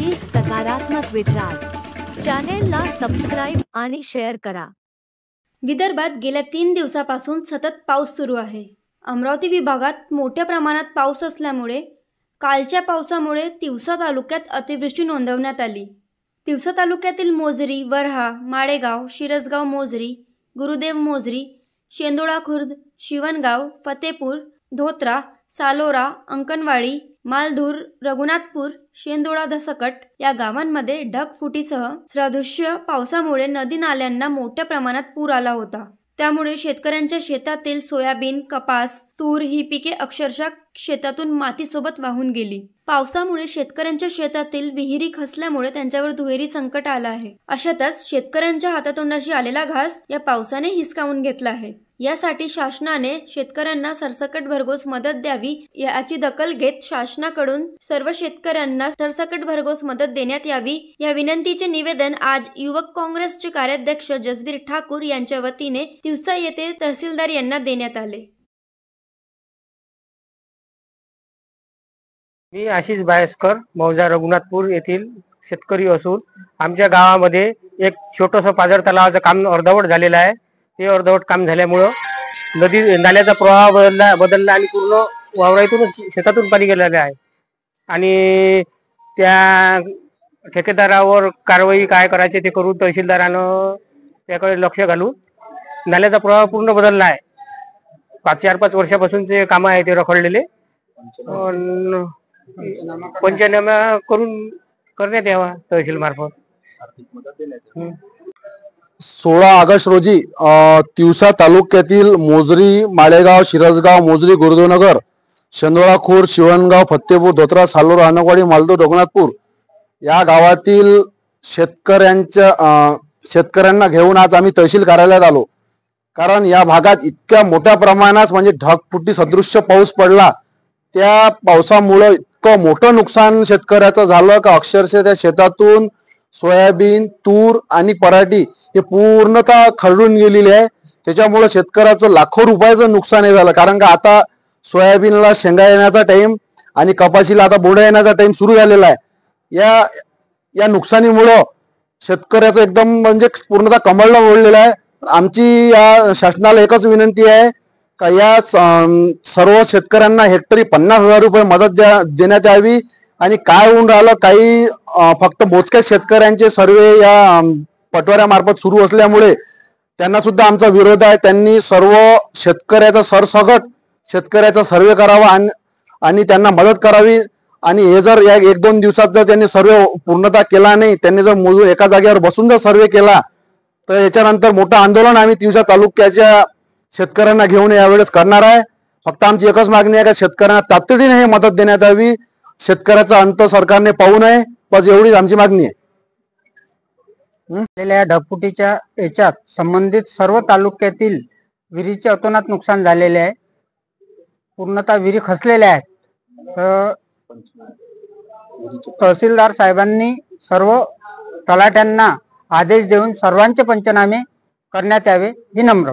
एक सकारात्मक विचार। चॅनेलला सबस्क्राइब आणि शेअर करा। विदर्भात गेल्या 3 दिवसापासून सतत पाऊस सुरू आहे। अमरावती विभागात मोठ्या प्रमाणात पाऊस असल्यामुळे कालच्या पावसामुळे तिवसा तालुक्यात अतिवृष्टी नोंदवण्यात आली। तिवसा तालुक्यातील मोझरी, वरहा, माळेगाव, शिरसगाव मोझरी, गुरुदेव मोझरी, शेंदोळा खुर्द, शिवणगाव, फतेपूर, धोत्रा, सालोरा, अंकणवाडी, मालधूर, रघुनाथपूर, शेंदोळा धसकट या गावांमध्ये ढगफुटीसह सदृश्य पावसामुळे नदी नाल्यांना मोठ्या प्रमाणात पूर आला होता। त्यामुळे शेतकऱ्यांच्या शेतातील सोयाबीन, कपास, तूर ही पिके अक्षरशः शेतातून मातीसोबत वाहून गेली। पावसामुळे शेतकऱ्यांच्या शेतातील विहिरी खचल्यामुळे त्यांच्यावर दुहेरी संकट आलं आहे। अशातच शेतकऱ्यांच्या हातातोंडाशी आलेला घास या पावसाने हिसकावून घेतला आहे। यासाठी शासनाने शेतकऱ्यांना सरसकट भरघोस मदत द्यावी याची दखल घेत शासनाकडून सर्व शेतकऱ्यांना सरसकट भरघोस मदत देण्यात यावी या विनंतीचे निवेदन आज युवक काँग्रेसचे कार्याध्यक्ष जसवीर ठाकूर यांच्या वतीने तिवसा येथे तहसीलदार यांना देण्यात आले। मी आशिष बायस्कर, मौजा रघुनाथपूर येथील शेतकरी असून आमच्या गावामध्ये एक छोटंसं पाझर तलावाचं काम अर्धवट झालेलं आहे। ते अर्धवट काम झाल्यामुळं नदी नाल्याचा प्रवाह बदलला आणि पूर्ण वावरातून शेतातून पाणी गेलेलं आहे आणि त्या ठेकेदारावर कारवाई काय करायचे ते करून तहसीलदारानं त्याकडे लक्ष घालून नाल्याचा प्रवाह पूर्ण बदलला आहे। 4-5 वर्षापासूनचे काम आहे ते रखडलेले पंचनामा करून करण्यात यावा तहसील मार्फत। 16 ऑगस्ट रोजी तिवसा तालुक्यातील मोझरी, माळेगाव, शिरसगाव, मोझरी, गुरुदेवनगर, शेंदोळा खुर्द, शिवणगाव, फतेपूर, धोत्रा, सालोरा, अंकणवाडी, मालधूर, रघुनाथपूर या गावातील शेतकऱ्यांना घेऊन आज आम्ही तहसील कार्यालयात आलो। कारण या भागात इतक्या मोठ्या प्रमाणात म्हणजे ढगफुटी सदृश्य पाऊस पडला। त्या पावसामुळे इतकं मोठं नुकसान शेतकऱ्याचं झालं का अक्षरशः त्या शेतातून सोयाबीन, तूर आणि पराठी हे पूर्णतः खरडून गेलेले आहे। त्याच्यामुळे शेतकऱ्याचं लाखो रुपयाचं नुकसान झालं। कारण का आता सोयाबीनला शेंगा येण्याचा टाइम आणि कपाशीला आता बोंडा येण्याचा टाइम सुरू झालेला आहे। या नुकसानीमुळे शेतकऱ्याचं एकदम म्हणजे पूर्णतः कमळला ओढलेलं आहे। आमची या शासनाला एकच विनंती आहे का या सर्व शेतकऱ्यांना हेक्टरी 50,000 रुपये मदत देण्यात यावी। आणि काय होऊन राहिलं, काही फक्त मोजक्याच शेतकऱ्यांचे सर्वे या पटवाऱ्यामार्फत सुरू असल्यामुळे त्यांना सुद्धा आमचा विरोध आहे। त्यांनी सर्व शेतकऱ्याचा सरसकट शेतकऱ्याचा सर्वे करावा आणि त्यांना मदत करावी। आणि हे जर या 1-2 दिवसात जर त्यांनी सर्वे पूर्णतः केला नाही, त्यांनी जर मोजून एका जागेवर बसून जर सर्वे केला तर याच्यानंतर मोठं आंदोलन आम्ही तिवसा तालुक्याच्या शेतकऱ्यांना घेऊन यावेळेस करणार आहे। फक्त आमची एकच मागणी आहे की शेतकऱ्यांना तातडीने हे मदत देण्यात यावी। शेतकऱ्याचा अंत सरकारने पाहू नये, बस एवढीच आमची मागणी आहे। ढगफुटीच्या याच्यात संबंधित सर्व तालुक्यातील विहिरीचे अतोनात नुकसान झालेले आहे। पूर्णतः विहिरी खचलेल्या आहेत। तर तहसीलदार साहेबांनी सर्व तलाट्यांना आदेश देऊन सर्वांचे पंचनामे करण्यात यावे ही नम्र